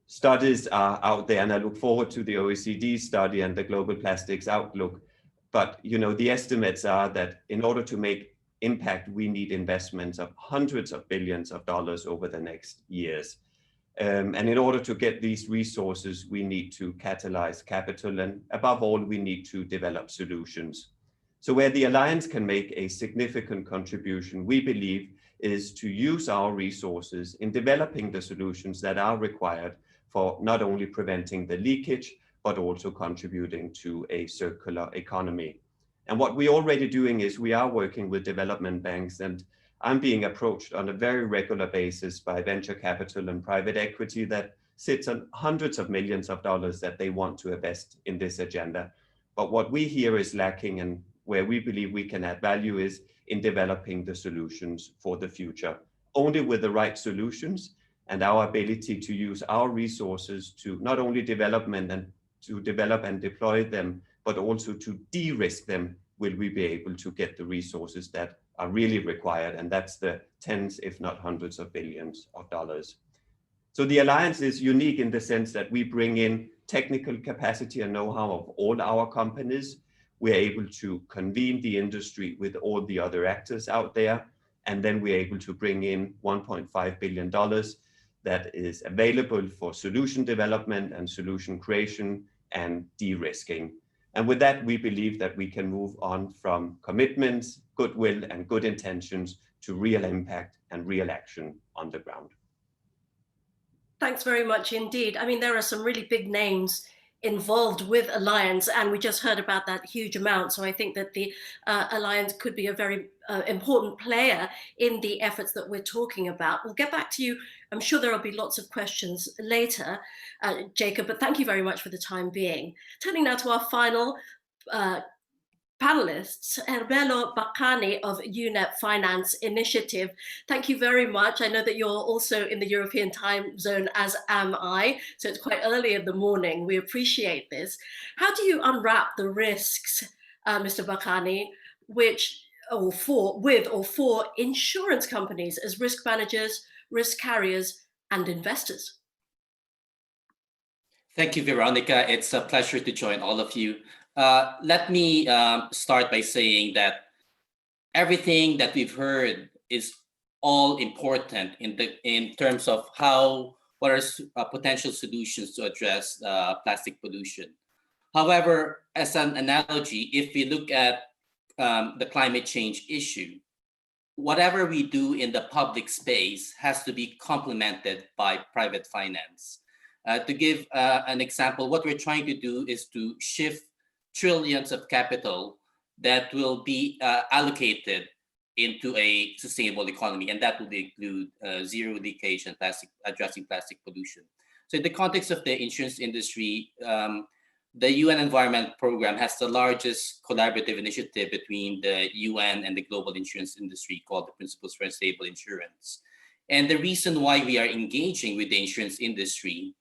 Speaker 6: Studies are out there, and I look forward to the OECD study and the Global Plastics Outlook. But the estimates are that in order to make impact, we need investments of hundreds of billions of dollars over the next years. And in order to get these resources, we need to catalyze capital, and above all, we need to develop solutions. So where the Alliance can make a significant contribution, we believe, is to use our resources in developing the solutions that are required for not only preventing the leakage, but also contributing to a circular economy. And what we're already doing is we are working with development banks, and I'm being approached on a very regular basis by venture capital and private equity that sits on hundreds of millions of dollars that they want to invest in this agenda. But what we hear is lacking, and where we believe we can add value is in developing the solutions for the future. Only with the right solutions and our ability to use our resources to not only develop and deploy them, but also to de-risk them, will we be able to get the resources that are really required, and that's the tens, if not hundreds of billions of dollars. So the Alliance is unique in the sense that we bring in technical capacity and know-how of all our companies. We're able to convene the industry with all the other actors out there, and then we're able to bring in $1.5 billion that is available for solution development and solution creation and de-risking. And with that, we believe that we can move on from commitments, goodwill, and good intentions to real impact and real action on the ground.
Speaker 1: Thanks very much indeed. I mean, there are some really big names involved with Alliance, and we just heard about that huge amount. So I think that the Alliance could be a very important player in the efforts that we're talking about. We'll get back to you. I'm sure there will be lots of questions later, Jacob, but thank you very much for the time being. Turning now to our final panelists, Herbelo Bacani of UNEP Finance Initiative. Thank you very much. I know that you're also in the European time zone, as am I, so it's quite early in the morning. We appreciate this. How do you unwrap the risks, Mr. Bacani, with or for insurance companies as risk managers, risk carriers, and investors?
Speaker 7: Thank you, Veronica. It's a pleasure to join all of you. Let me start by saying that everything that we've heard is all important in terms of what are potential solutions to address plastic pollution. However, as an analogy, if we look at the climate change issue, whatever we do in the public space has to be complemented by private finance. To give an example, what we're trying to do is to shift trillions of capital that will be allocated into a sustainable economy, and that would include zero leakage and addressing plastic pollution. So in the context of the insurance industry, the UN Environment Program has the largest collaborative initiative between the UN and the global insurance industry called the Principles for Stable Insurance. And the reason why we are engaging with the insurance industry,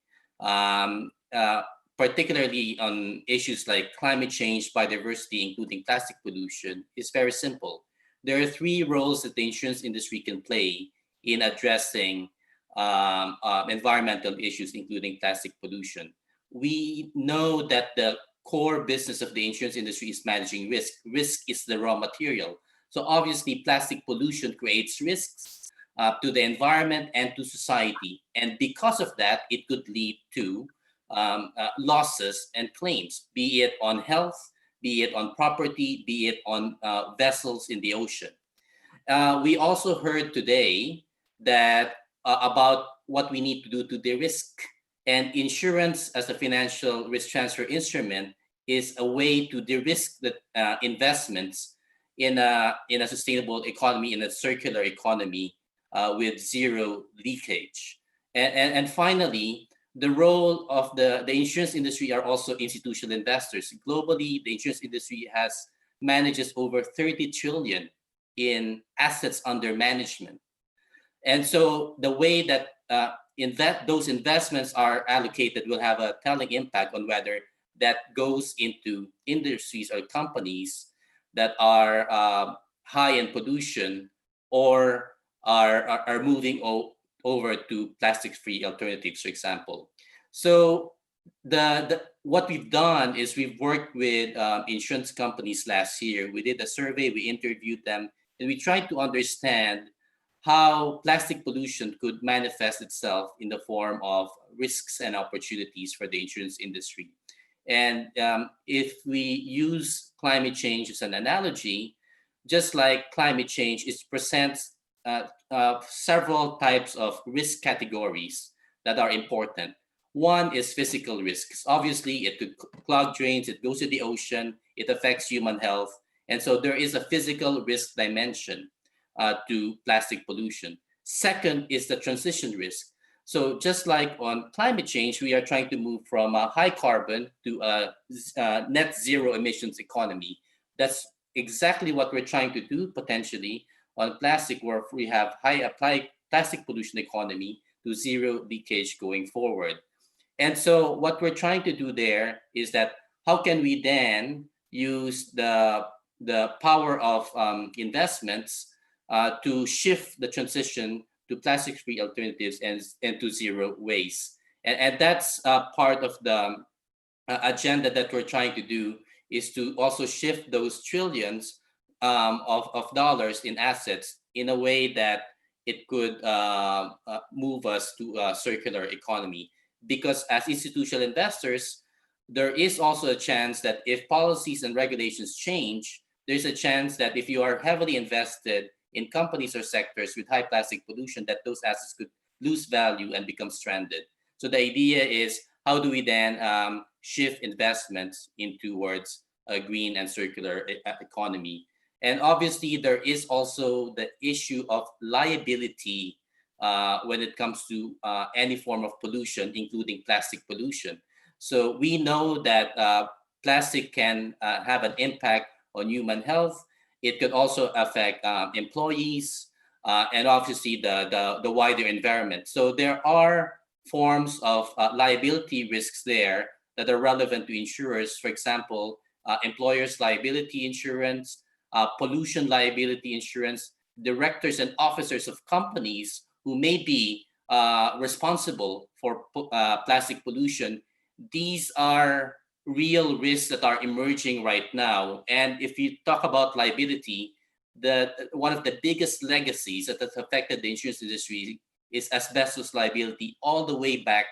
Speaker 7: particularly on issues like climate change, biodiversity, including plastic pollution, is very simple. There are three roles that the insurance industry can play in addressing environmental issues, including plastic pollution. We know that the core business of the insurance industry is managing risk. Risk is the raw material. So obviously, plastic pollution creates risks to the environment and to society. And because of that, it could lead to losses and claims, be it on health, be it on property, be it on vessels in the ocean. We also heard today that about what we need to do to de-risk. And insurance as a financial risk transfer instrument is a way to de-risk the investments in a sustainable economy, in a circular economy with zero leakage. And finally, the role of the insurance industry are also institutional investors. Globally, the insurance industry manages over 30 trillion in assets under management. And so the way that those investments are allocated will have a telling impact on whether that goes into industries or companies that are high in pollution or are moving over to plastic-free alternatives, for example. So what we've done is we've worked with insurance companies last year. We did a survey, we interviewed them, and we tried to understand how plastic pollution could manifest itself in the form of risks and opportunities for the insurance industry. And if we use climate change as an analogy, just like climate change, it presents several types of risk categories that are important. One is physical risks. Obviously, it could clog drains, it goes to the ocean, it affects human health. And so there is a physical risk dimension to plastic pollution. Second is the transition risk. So just like on climate change, we are trying to move from a high carbon to a net zero emissions economy. That's exactly what we're trying to do potentially on plastic, where we have high applied plastic pollution economy to zero leakage going forward. And so what we're trying to do there is that how can we then use the power of investments to shift the transition to plastic-free alternatives and to zero waste. And that's part of the agenda that we're trying to do, is to also shift those trillions of dollars in assets in a way that it could move us to a circular economy. Because as institutional investors, there is also a chance that if policies and regulations change, there's a chance that if you are heavily invested in companies or sectors with high plastic pollution, that those assets could lose value and become stranded. So the idea is, how do we then shift investments in towards a green and circular economy? And obviously, there is also the issue of liability when it comes to any form of pollution, including plastic pollution. So we know that plastic can have an impact on human health. It could also affect employees and obviously the wider environment. So there are forms of liability risks there that are relevant to insurers. For example, employers' liability insurance, pollution liability insurance, directors and officers of companies who may be responsible for plastic pollution. These are real risks that are emerging right now. And if you talk about liability, one of the biggest legacies that has affected the insurance industry is asbestos liability all the way back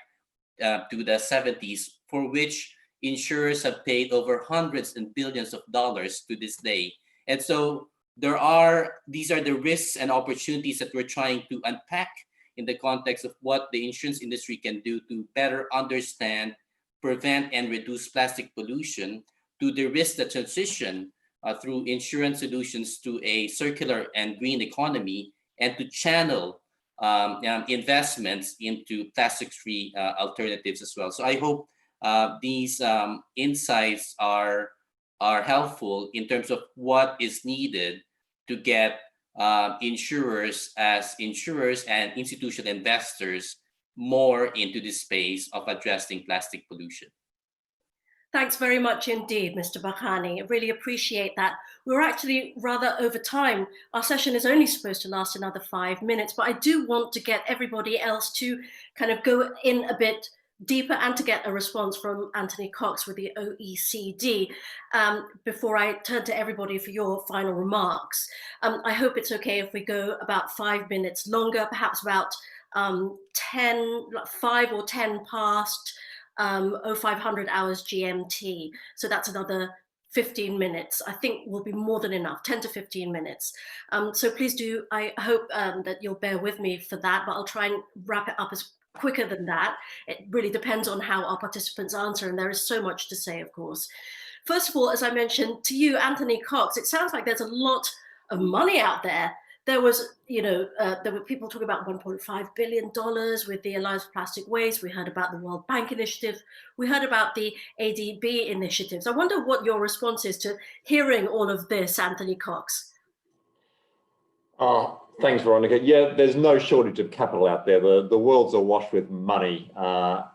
Speaker 7: to the 70s, for which insurers have paid over hundreds and billions of dollars to this day. And so these are the risks and opportunities that we're trying to unpack in the context of what the insurance industry can do to better understand, prevent, and reduce plastic pollution, to de-risk the transition through insurance solutions to a circular and green economy, and to channel investments into plastic-free alternatives as well. So I hope these insights are helpful in terms of what is needed to get insurers and institutional investors more into the space of addressing plastic pollution.
Speaker 1: Thanks very much indeed, Mr. Bakhani. I really appreciate that. We're actually rather over time. Our session is only supposed to last another 5 minutes, but I do want to get everybody else to kind of go in a bit deeper and to get a response from Anthony Cox with the OECD before I turn to everybody for your final remarks. I hope it's okay if we go about 5 minutes longer, perhaps about 5 or 10 past 0500 hours GMT. So that's another 15 minutes. I think will be more than enough, 10 to 15 minutes. So please do, I hope that you'll bear with me for that, but I'll try and wrap it up as quicker than that. It really depends on how our participants answer, and there is so much to say, of course. First of all, as I mentioned to you, Anthony Cox, it sounds like there's a lot of money out there. There was, there were people talking about $1.5 billion with the Alliance for Plastic Waste. We heard about the World Bank Initiative. We heard about the ADB initiatives. I wonder what your response is to hearing all of this, Anthony Cox.
Speaker 3: Thanks, Veronica. Yeah, there's no shortage of capital out there. The world's awash with money,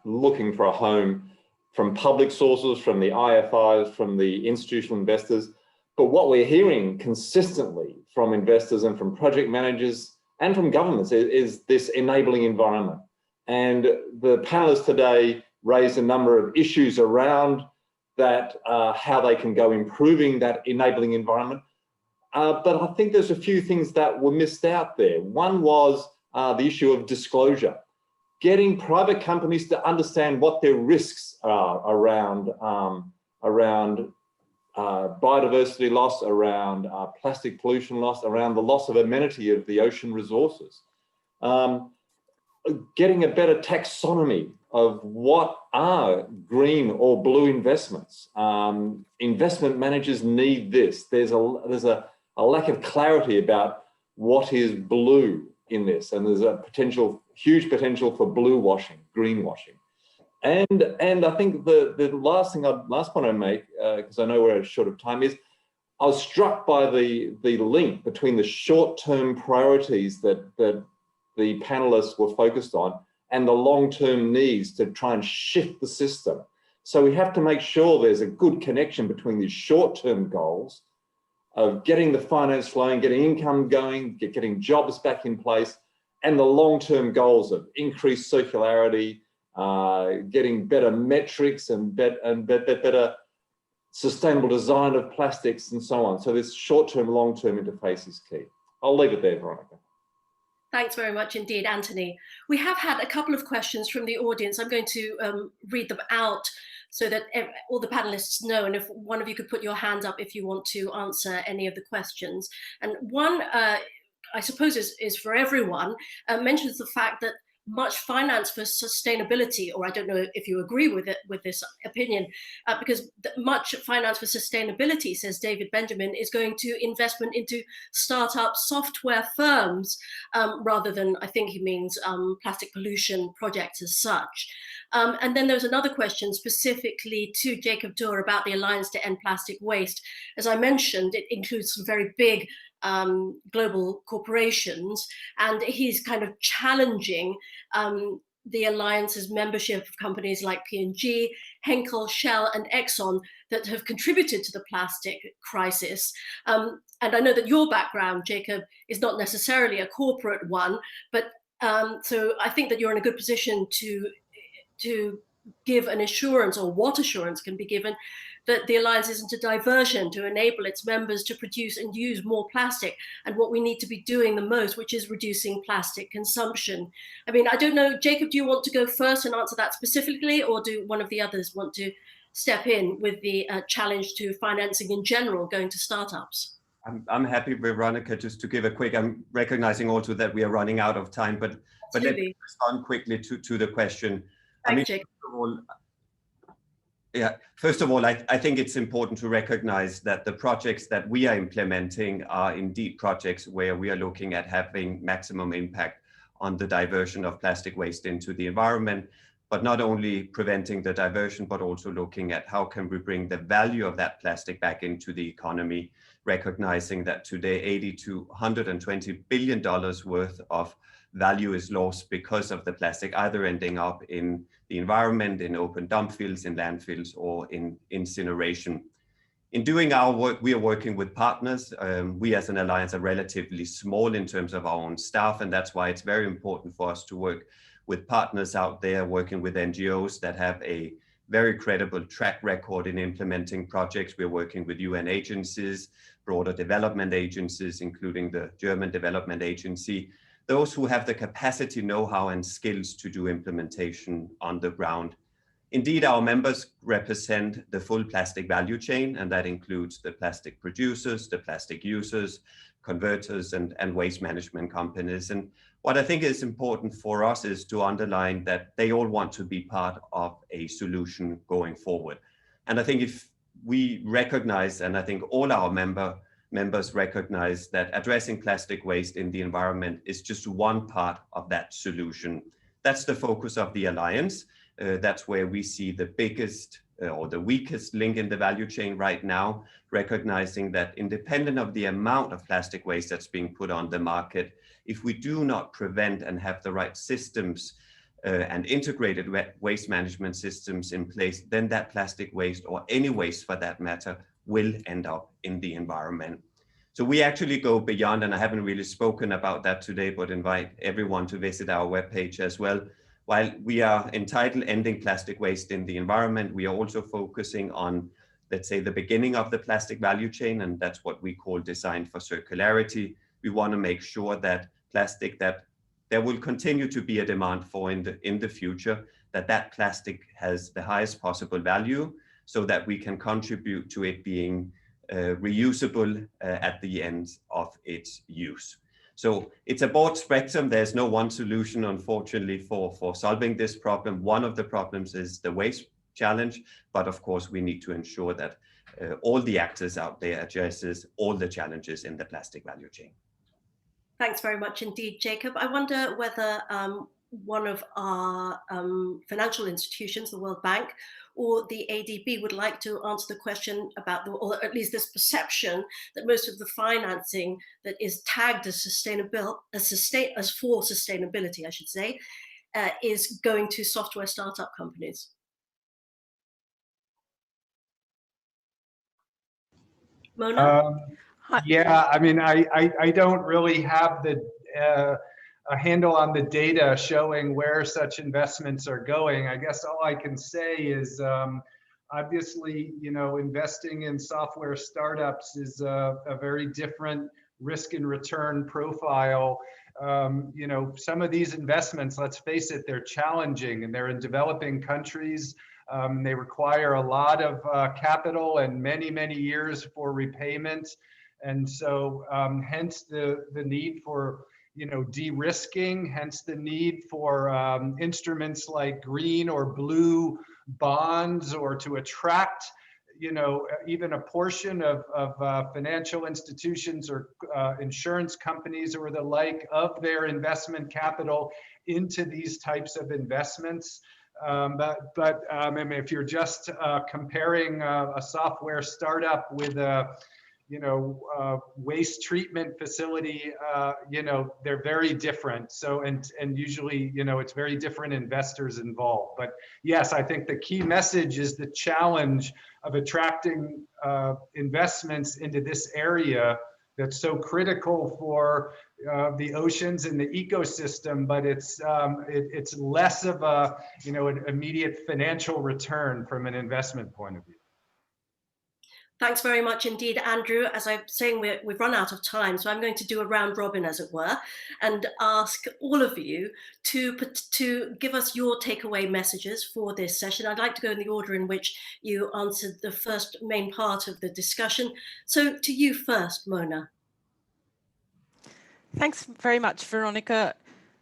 Speaker 3: looking for a home from public sources, from the IFIs, from the institutional investors. But what we're hearing consistently from investors and from project managers and from governments is this enabling environment. And the panelists today raised a number of issues around that, how they can go improving that enabling environment. But I think there's a few things that were missed out there. One was the issue of disclosure, getting private companies to understand what their risks are around biodiversity loss, around plastic pollution loss, around the loss of amenity of the ocean resources. Getting a better taxonomy of what are green or blue investments. Investment managers need this. There's a lack of clarity about what is blue in this, and there's a huge potential for blue washing, green washing. And I think the last point I make, because I know we're short of time, is I was struck by the link between the short-term priorities that the panelists were focused on and the long-term needs to try and shift the system. So we have to make sure there's a good connection between these short-term goals of getting the finance flowing, getting income going, getting jobs back in place, and the long-term goals of increased circularity, getting better metrics and better sustainable design of plastics and so on. So this short-term, long-term interface is key. I'll leave it there, Veronica.
Speaker 1: Thanks very much indeed, Anthony. We have had a couple of questions from the audience. I'm going to read them out so that all the panelists know, and if one of you could put your hand up if you want to answer any of the questions. And one, I suppose is for everyone, mentions the fact that much finance for sustainability, or I don't know if you agree with it, with this opinion, because much finance for sustainability, says David Benjamin, is going to investment into startup software firms, rather than, I think he means plastic pollution projects as such. And then there's another question specifically to Jacob Doerr about the Alliance to End Plastic Waste. As I mentioned, it includes some very big global corporations, and he's kind of challenging the Alliance's membership of companies like P&G, Henkel, Shell, and Exxon that have contributed to the plastic crisis. And I know that your background, Jacob, is not necessarily a corporate one, but so I think that you're in a good position to give an assurance, or what assurance can be given, that the Alliance isn't a diversion to enable its members to produce and use more plastic, and what we need to be doing the most, which is reducing plastic consumption. I mean, I don't know, Jacob, do you want to go first and answer that specifically, or do one of the others want to step in with the challenge to financing in general going to startups?
Speaker 6: I'm happy, Veronica, just to give a quick, I'm recognizing also that we are running out of time, but let me respond quickly to the question.
Speaker 1: Thanks, Jacob.
Speaker 6: First of all, Yeah, first of all, I think it's important to recognize that the projects that we are implementing are indeed projects where we are looking at having maximum impact on the diversion of plastic waste into the environment, but not only preventing the diversion, but also looking at how can we bring the value of that plastic back into the economy, recognizing that today $80 to $120 billion worth of value is lost because of the plastic either ending up in the environment, in open dump fields, in landfills, or in incineration. In doing our work, we are working with partners. We as an alliance are relatively small in terms of our own staff, and that's why it's very important for us to work with partners out there, working with NGOs that have a very credible track record in implementing projects. We're working with UN agencies, broader development agencies, including the German Development Agency, those who have the capacity, know-how, and skills to do implementation on the ground. Indeed, our members represent the full plastic value chain, and that includes the plastic producers, the plastic users, converters, and waste management companies. And what I think is important for us is to underline that they all want to be part of a solution going forward. And I think if we recognize, and I think all our members recognize, that addressing plastic waste in the environment is just one part of that solution. That's the focus of the Alliance. That's where we see the biggest or the weakest link in the value chain right now, recognizing that independent of the amount of plastic waste that's being put on the market, if we do not prevent and have the right systems and integrated waste management systems in place, then that plastic waste, or any waste for that matter, will end up in the environment. So we actually go beyond, and I haven't really spoken about that today, but invite everyone to visit our webpage as well. While we are entitled Ending Plastic Waste in the Environment, we are also focusing on, let's say, the beginning of the plastic value chain, and that's what we call Design for Circularity. We want to make sure that plastic that there will continue to be a demand for in the future, that plastic has the highest possible value, so that we can contribute to it being reusable at the end of its use. So it's a broad spectrum. There's no one solution, unfortunately, for solving this problem. One of the problems is the waste challenge, but of course we need to ensure that all the actors out there addresses all the challenges in the plastic value chain.
Speaker 1: Thanks very much indeed, Jacob. I wonder whether one of our financial institutions, the World Bank, or the ADB would like to answer the question about, or at least this perception that most of the financing that is tagged as sustainable, as for sustainability, I should say, is going to software startup companies. Mona?
Speaker 5: Yeah, I mean, I don't really have the a handle on the data showing where such investments are going. I guess all I can say is, obviously, you know, investing in software startups is a very different risk and return profile. You know, some of these investments, let's face it, they're challenging, and they're in developing countries. They require a lot of capital and many, many years for repayment. And so hence the need for, you know, de-risking, hence the need for instruments like green or blue bonds, or to attract, you know, even a portion of financial institutions or insurance companies or the like of their investment capital into these types of investments. But I mean, if you're just comparing a software startup with a, you know, waste treatment facility, you know, they're very different. So, and usually, you know, it's very different investors involved. But yes, I think the key message is the challenge of attracting investments into this area that's so critical for the oceans and the ecosystem, but it's less of a, you know, an immediate financial return from an investment point of view.
Speaker 1: Thanks very much indeed, Andrew. As I'm saying, we've run out of time, so I'm going to do a round robin, as it were, and ask all of you to give us your takeaway messages for this session. I'd like to go in the order in which you answered the first main part of the discussion. So to you first, Mona.
Speaker 4: Thanks very much, Veronica.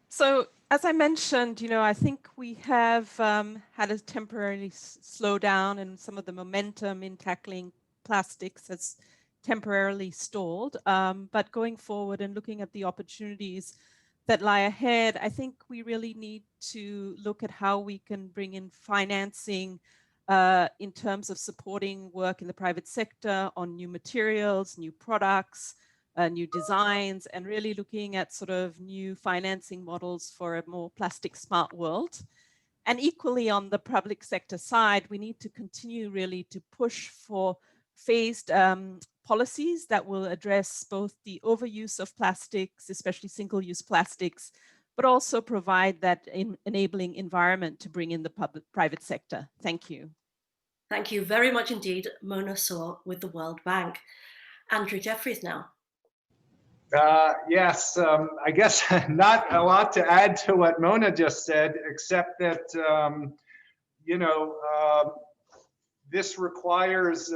Speaker 4: So As I mentioned, I think we have had a temporary slowdown, and some of the momentum in tackling plastics has temporarily stalled. But going forward and looking at the opportunities that lie ahead, I think we really need to look at how we can bring in financing in terms of supporting work in the private sector on new materials, new products, new designs, and really looking at sort of new financing models for a more plastic smart world. And equally on the public sector side, we need to continue really to push for phased policies that will address both the overuse of plastics, especially single-use plastics, but also provide that enabling environment to bring in the private sector. Thank you.
Speaker 1: Thank you very much indeed, Mona Saw with the World Bank. Andrew Jeffries now.
Speaker 5: Yes, I guess not a lot to add to what Mona just said, except that, this requires,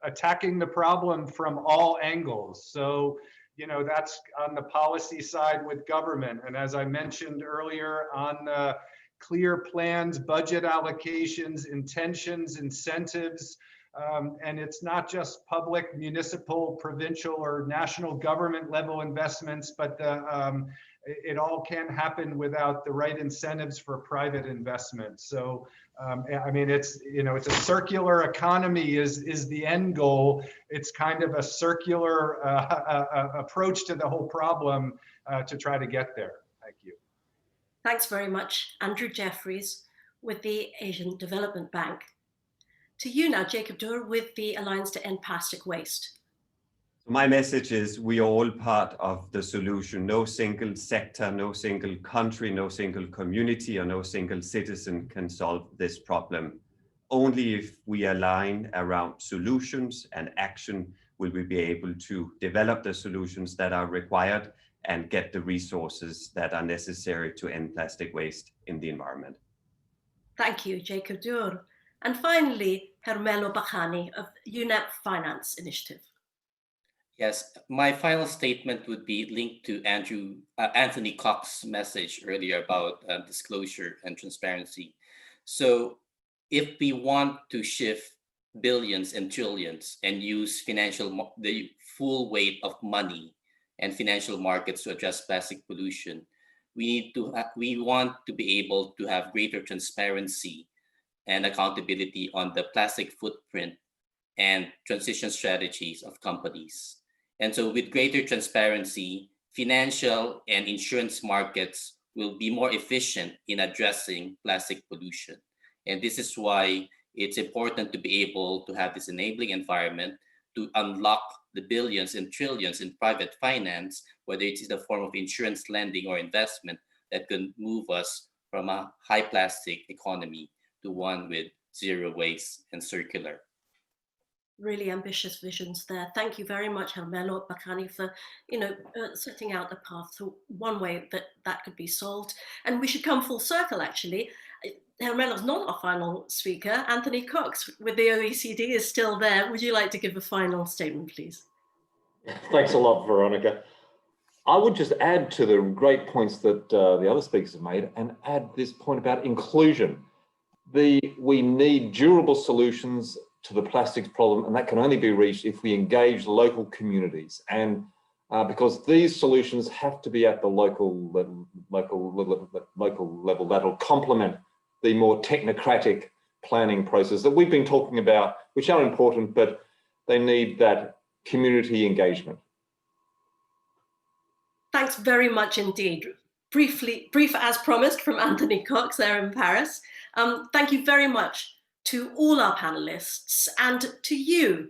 Speaker 5: attacking the problem from all angles. So, that's on the policy side with government. And as I mentioned earlier, on the clear plans, budget allocations, intentions, incentives. And it's not just public, municipal, provincial, or national government level investments, but it all can happen without the right incentives for private investment. So, I mean, it's a circular economy is the end goal. It's kind of a circular approach to the whole problem to try to get there. Thank you.
Speaker 1: Thanks very much, Andrew Jeffries with the Asian Development Bank. To you now, Jacob Doer with the Alliance to End Plastic Waste.
Speaker 6: My message is we are all part of the solution. No single sector, no single country, no single community, or no single citizen can solve this problem. Only if we align around solutions and action will we be able to develop the solutions that are required and get the resources that are necessary to end plastic waste in the environment.
Speaker 1: Thank you, Jacob Doer. And finally, Hermelo Bacani of UNEP Finance Initiative.
Speaker 7: Yes, my final statement would be linked to Anthony Cox's message earlier about disclosure and transparency. So if we want to shift billions and trillions and use the full weight of money and financial markets to address plastic pollution, we want to be able to have greater transparency and accountability on the plastic footprint and transition strategies of companies. And so with greater transparency, financial and insurance markets will be more efficient in addressing plastic pollution. And this is why it's important to be able to have this enabling environment to unlock the billions and trillions in private finance, whether it is the form of insurance lending or investment that can move us from a high plastic economy to one with zero waste and circular.
Speaker 1: Really ambitious visions there. Thank you very much, Hermelo Bacani, for setting out a path to one way that could be solved. And we should come full circle, actually. Hermelo's not our final speaker. Anthony Cox with the OECD is still there. Would you like to give a final statement, please?
Speaker 3: Thanks a lot, Veronica. I would just add to the great points that the other speakers have made and add this point about inclusion. We need durable solutions to the plastics problem, and that can only be reached if we engage local communities. And because these solutions have to be at the local level, that'll complement the more technocratic planning process that we've been talking about, which are important, but they need that community engagement.
Speaker 1: Thanks very much indeed. Brief as promised from Anthony Cox there in Paris. Thank you very much to all our panelists and to you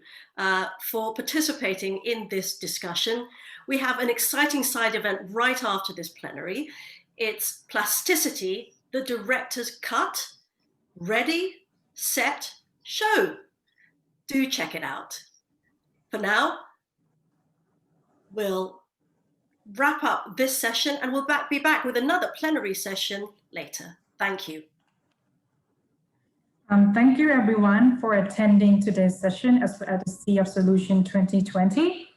Speaker 1: for participating in this discussion. We have an exciting side event right after this plenary. It's Plasticity, the Director's Cut. Ready, set, show. Do check it out. For now, we'll wrap up this session and we'll be back with another plenary session later. Thank you.
Speaker 8: Thank you everyone for attending today's session at the Sea of Solution 2020.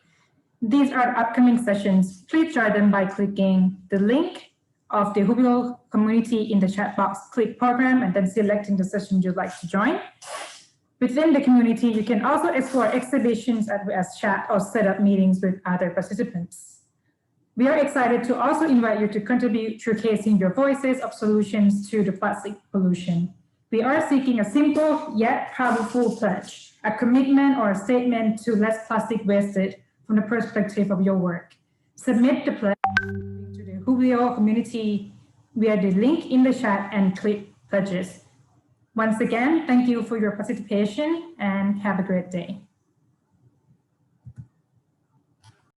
Speaker 8: These are upcoming sessions. Please join them by clicking the link of the Hublot community in the chat box, click program, and then selecting the session you'd like to join. Within the community, you can also explore exhibitions as chat or set up meetings with other participants. We are excited to also invite you to contribute showcasing your voices of solutions to the plastic pollution. We are seeking a simple yet powerful pledge, a commitment or a statement to less plastic wasted from the perspective of your work. Submit the pledge to the Hublot community via the link in the chat and click pledges. Once again, thank you for your participation and have a great day.